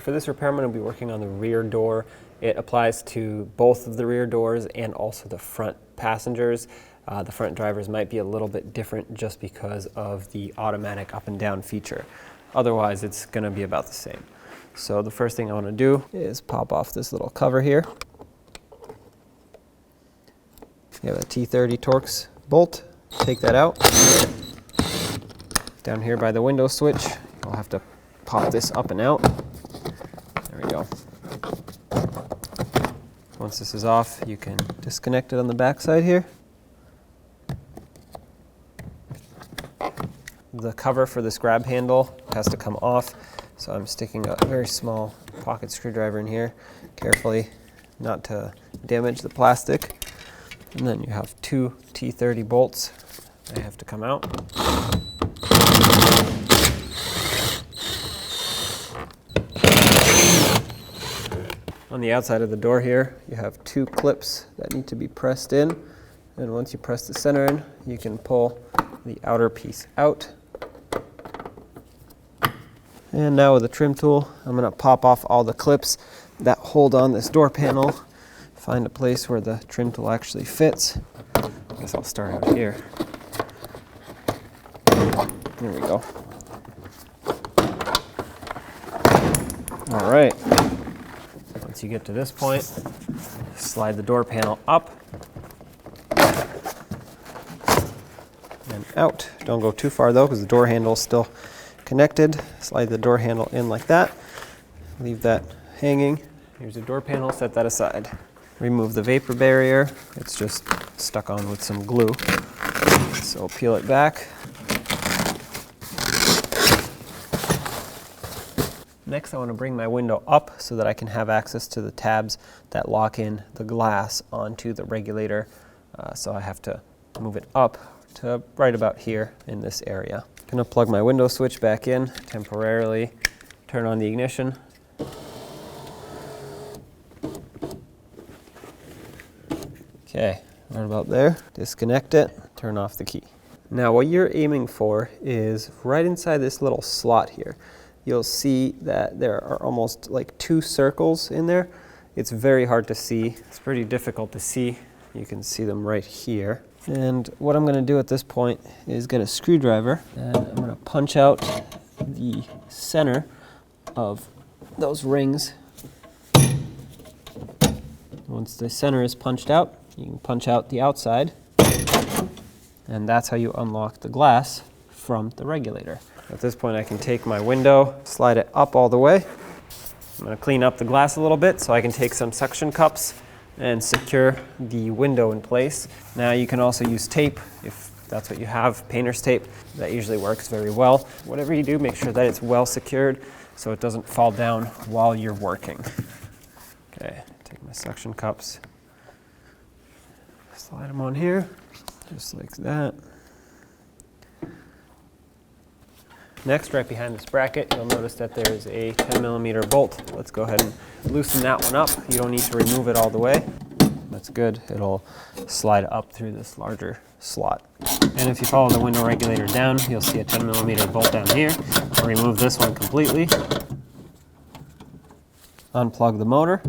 So for this repair, I'm going to be working on the rear door. It applies to both of the rear doors and also the front passengers. The front drivers might be a little bit different just because of the automatic up and down feature. Otherwise, it's going to be about the same. So the first thing I want to do is pop off this little cover here. You have a T30 Torx bolt. Take that out. Down here by the window switch, you'll have to pop this up and out. There we go. Once this is off, you can disconnect it on the back side here. The cover for this grab handle has to come off, so I'm sticking a very small pocket screwdriver in here, carefully not to damage the plastic. And then you have two T30 bolts. They have to come out. On the outside of the door here, you have two clips that need to be pressed in. And once you press the center in, you can pull the outer piece out. And now with a trim tool, I'm going to pop off all the clips that hold on this door panel. Find a place where the trim tool actually fits. I guess I'll start out here. There we go. All right. Once you get to this point, slide the door panel up and out. Don't go too far though, because the door handle is still connected. Slide the door handle in like that. Leave that hanging. Here's the door panel, set that aside. Remove the vapor barrier. It's just stuck on with some glue. So peel it back. Next, I want to bring my window up so that I can have access to the tabs that lock in the glass onto the regulator. So I have to move it up to right about here in this area. I'm going to plug my window switch back in temporarily, turn on the ignition. Okay, right about there. Disconnect it, turn off the key. Now what you're aiming for is right inside this little slot here. You'll see that there are almost like two circles in there. It's very hard to see. It's pretty difficult to see. You can see them right here. And what I'm going to do at this point is get a screwdriver and I'm going to punch out the center of those rings. Once the center is punched out, you can punch out the outside, and that's how you unlock the glass from the regulator. At this point, I can take my window, slide it up all the way. I'm going to clean up the glass a little bit so I can take some suction cups and secure the window in place. Now you can also use tape if that's what you have, painter's tape. That usually works very well. Whatever you do, make sure that it's well secured so it doesn't fall down while you're working. Okay, take my suction cups, slide them on here, just like that. Next, right behind this bracket, you'll notice that there's a 10mm bolt. Let's go ahead and loosen that one up. You don't need to remove it all the way. That's good. It'll slide up through this larger slot. And if you follow the window regulator down, you'll see a 10mm bolt down here. I'll remove this one completely. Unplug the motor.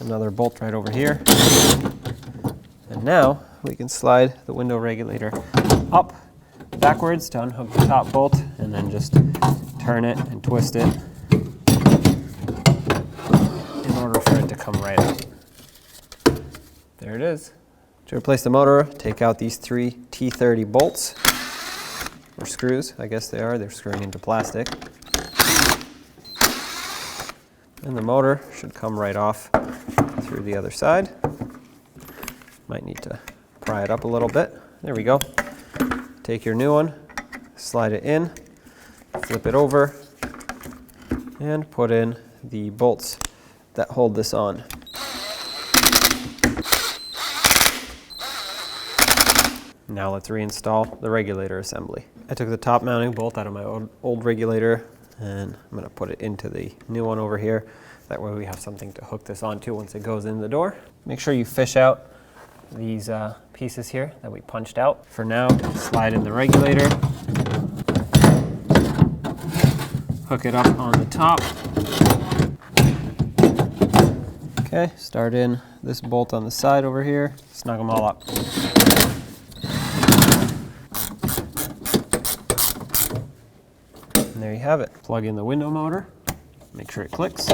Another bolt right over here. And now we can slide the window regulator up backwards to unhook the top bolt and then just turn it and twist it in order for it to come right up. There it is. To replace the motor, take out these three T30 bolts, or screws, I guess they are. They're screwing into plastic. And the motor should come right off through the other side. Might need to pry it up a little bit. There we go. Take your new one, slide it in, flip it over, and put in the bolts that hold this on. Now let's reinstall the regulator assembly. I took the top mounting bolt out of my old regulator and I'm going to put it into the new one over here. That way we have something to hook this onto once it goes in the door. Make sure you fish out these pieces here that we punched out. For now, slide in the regulator, hook it up on the top. Okay, start in this bolt on the side over here, snug them all up. And there you have it. Plug in the window motor, make sure it clicks.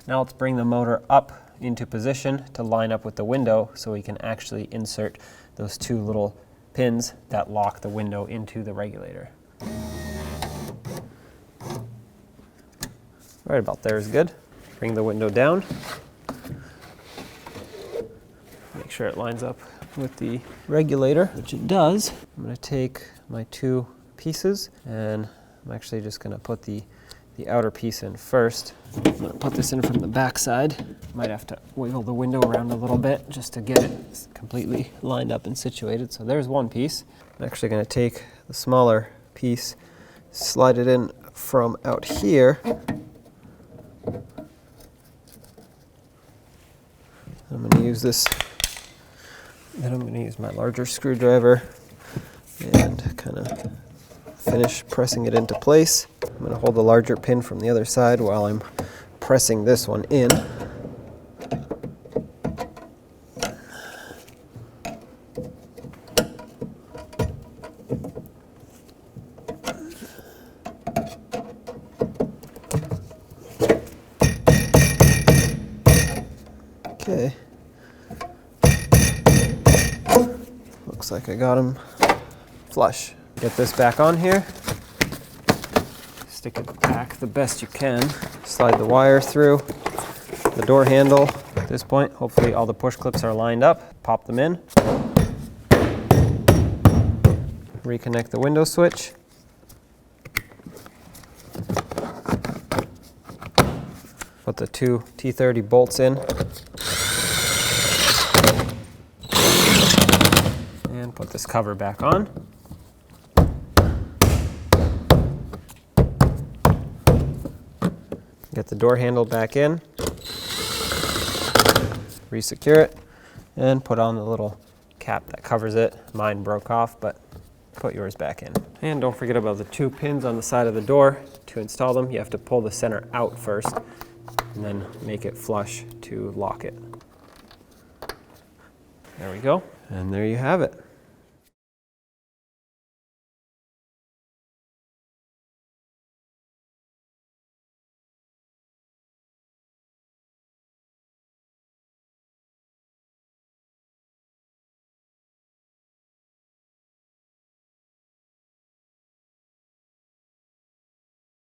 Now let's bring the motor up into position to line up with the window so we can actually insert those two little pins that lock the window into the regulator. Right about there is good. Bring the window down. Make sure it lines up with the regulator, which it does. I'm going to take my two pieces and I'm actually just going to put the outer piece in first. I'm going to put this in from the back side. Might have to wiggle the window around a little bit just to get it completely lined up and situated. So there's one piece. I'm actually going to take the smaller piece, slide it in from out here. I'm going to use this, then I'm going to use my larger screwdriver and kind of finish pressing it into place. I'm going to hold the larger pin from the other side while I'm pressing this one in. Okay. Looks like I got them flush. Get this back on here. Stick it back the best you can. Slide the wire through the door handle. At this point, hopefully all the push clips are lined up. Pop them in. Reconnect the window switch. Put the two T30 bolts in. And put this cover back on. Get the door handle back in, resecure it, and put on the little cap that covers it. Mine broke off, but put yours back in. And don't forget about the two pins on the side of the door. To install them, you have to pull the center out first, and then make it flush to lock it. There we go, and there you have it.